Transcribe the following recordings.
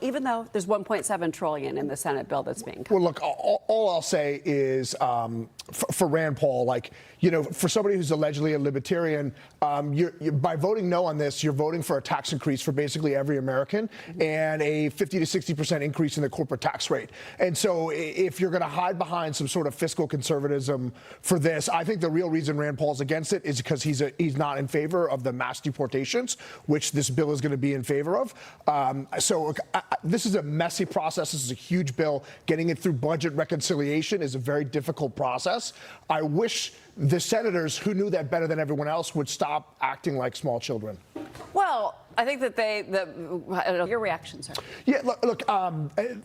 Even though there's 1.7 trillion in the Senate bill that's being cut. Well, look, all I'll say is for Rand Paul, like, you know, for somebody who's allegedly a libertarian, you're, by voting no on this, you're voting for a tax increase for basically every American and a 50 to 60% increase in the corporate tax rate. And so if you're going to hide behind some sort of fiscal conservatism for this, I think the real reason Rand Paul's against it is because he's not in favor of the mass deportations, which this bill is going to be in favor of. So this is a messy process. This is a huge bill. Getting it through budget reconciliation is a very difficult process. I wish the senators who knew that better than everyone else would stop acting like small children. Well, I think that I don't know, your reaction, sir. Yeah, look,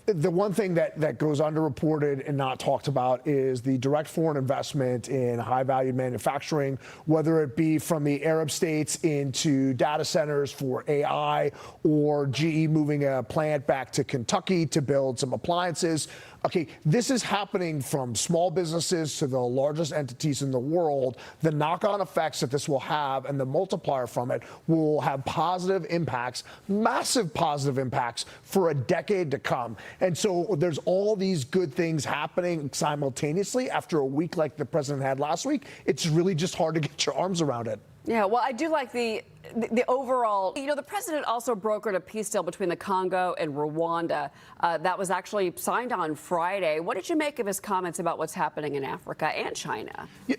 the one thing that goes underreported and not talked about is the direct foreign investment in high-value manufacturing, whether it be from the Arab states into data centers for AI or GE moving a plant back to Kentucky to build some appliances. Okay, this is happening from small businesses to the largest entities in the world. The knock-on effects that this will have and the multiplier from it will have positive impacts, massive positive impacts for a decade to come. And so there's all these good things happening simultaneously after a week like the president had last week. It's really just hard to get your arms around it. Yeah, well, I do like the overall, you know, the president also brokered a peace deal between the Congo and Rwanda that was actually signed on Friday. What did you make of his comments about what's happening in Africa and China? Yeah,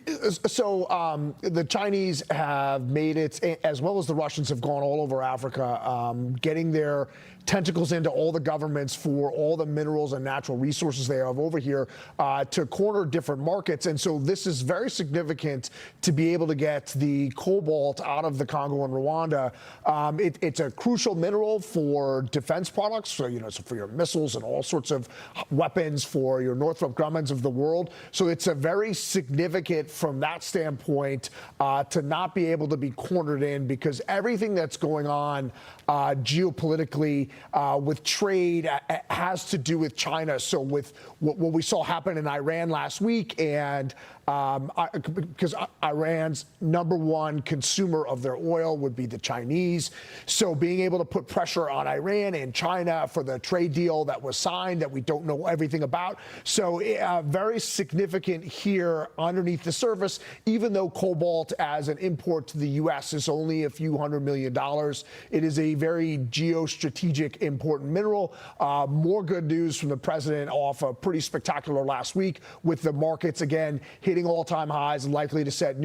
so the Chinese have made it, as well as the Russians have gone all over Africa, getting their tentacles into all the governments for all the minerals and natural resources they have over here to corner different markets. And so this is very significant to be able to get the cobalt out of the Congo and Rwanda. It's a crucial mineral for defense products, so, you know, so for your missiles and all sorts of weapons for your Northrop Grummans of the world. So it's a very significant from that standpoint to not be able to be cornered in, because everything that's going on geopolitically with trade has to do with China. So with what we saw happen in Iran last week, and because Iran's #1 consumer of their oil would be the Chinese. So being able to put pressure on Iran and China for the trade deal that was signed that we don't know everything about. So very significant here underneath the surface, even though cobalt as an import to the U.S. is only a few $100 million. It is a very geostrategic important mineral. More good news from the president off a pretty spectacular last week with the markets again hitting all-time highs and likely to set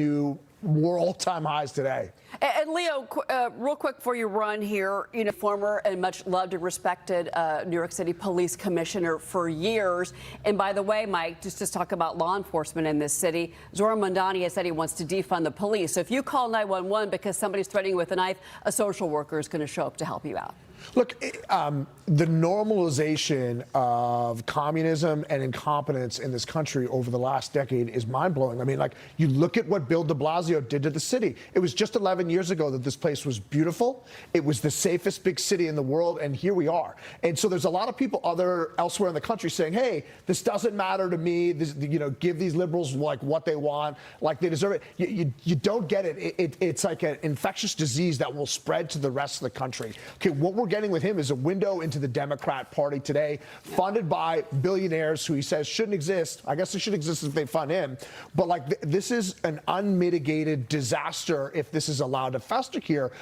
more all-time highs today. And Leo, real quick before you run here, you know, former and much loved and respected New York City police commissioner for years. And by the way, Mike, just to talk about law enforcement in this city, Zoran Mondani has said he wants to defund the police. So if you call 911 because somebody's threatening you with a knife, a social worker is going to show up to help you out. Look, the normalization of communism and incompetence in this country over the last decade is mind-blowing. I mean, like, you look at what Bill de Blasio did to the city. It was just 11 years ago that this place was beautiful. It was the safest big city in the world, and here we are. And so there's a lot of people elsewhere in the country saying, hey, this doesn't matter to me. This, you know, give these liberals like what they want, like they deserve it. You don't get it. It's like an infectious disease that will spread to the rest of the country. Okay, what we're getting with him is a window into the Democrat Party today, funded by billionaires who he says shouldn't exist. I guess they should exist if they fund him. But like this is an unmitigated disaster if this is allowed to fester here.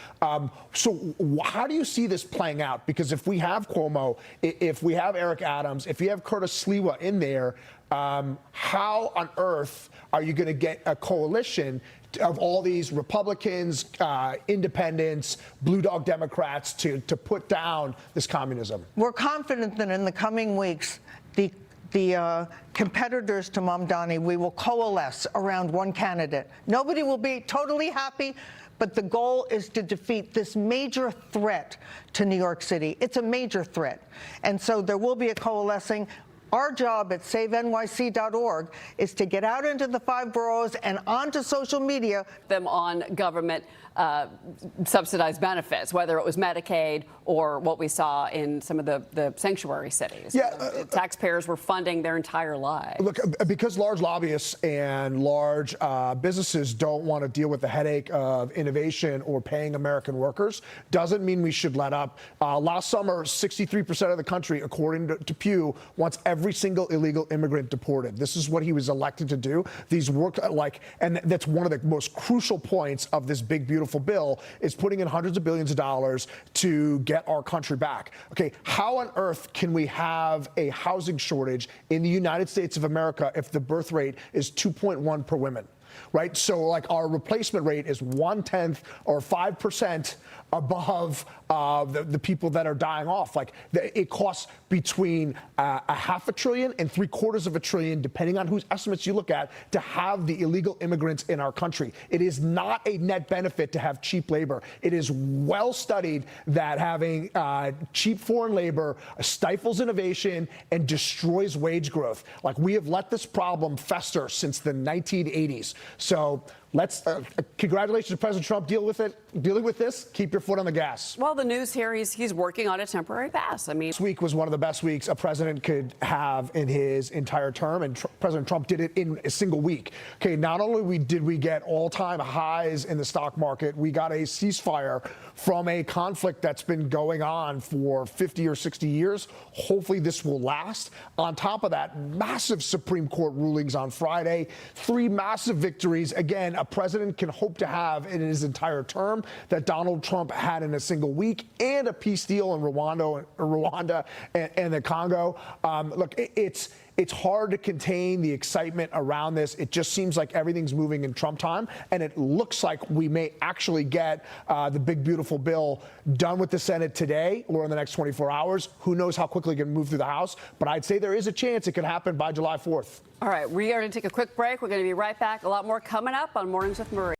So how do you see this playing out? Because if we have Cuomo, if we have Eric Adams, if you have Curtis Sliwa in there, how on earth are you going to get a coalition of all these Republicans, independents, blue dog Democrats to put down this communism? We're confident that in the coming weeks, the competitors to Mamdani, we will coalesce around one candidate. Nobody will be totally happy, but the goal is to defeat this major threat to New York City. It's a major threat. And so there will be a coalescing. Our job at SaveNYC.org is to get out into the 5 boroughs and onto social media. Them on government subsidized benefits, whether it was Medicaid or what we saw in some of the sanctuary cities. Yeah, taxpayers were funding their entire lives. Look, because large lobbyists and large businesses don't want to deal with the headache of innovation or paying American workers, doesn't mean we should let up. Last summer, 63% of the country, according to Pew, wants every single illegal immigrant deported. This is what he was elected to do. These work and that's one of the most crucial points of this big, beautiful bill, is putting in hundreds of billions of dollars to get our country back. Okay, how on earth can we have a housing shortage in the United States of America if the birth rate is 2.1 per woman? Right? So like our replacement rate is 1/10 or 5% above the people that are dying off. Like it costs between $500 billion and $750 billion, depending on whose estimates you look at, to have the illegal immigrants in our country. It is not a net benefit to have cheap labor. It is well studied that having cheap foreign labor stifles innovation and destroys wage growth. Like we have let this problem fester since the 1980s. So let's congratulations to President Trump dealing with this. Keep your foot on the gas. Well, the news here, he's working on a temporary pass. I mean, this week was one of the best weeks a president could have in his entire term, and President Trump did it in a single week. Okay, not only did we get all-time highs in the stock market, we got a ceasefire from a conflict that's been going on for 50 or 60 years. Hopefully this will last. On top of that, massive Supreme Court rulings on Friday, 3 massive victories. Again, a president can hope to have in his entire term that Donald Trump had in a single week, and a peace deal in Rwanda and the Congo. Look, it's hard to contain the excitement around this. It just seems like everything's moving in Trump time, and it looks like we may actually get the big, beautiful bill done with the Senate today or in the next 24 hours. Who knows how quickly it can move through the House, but I'd say there is a chance it could happen by July 4th. All right, we are going to take a quick break. We're going to be right back. A lot more coming up on Mornings with Marie.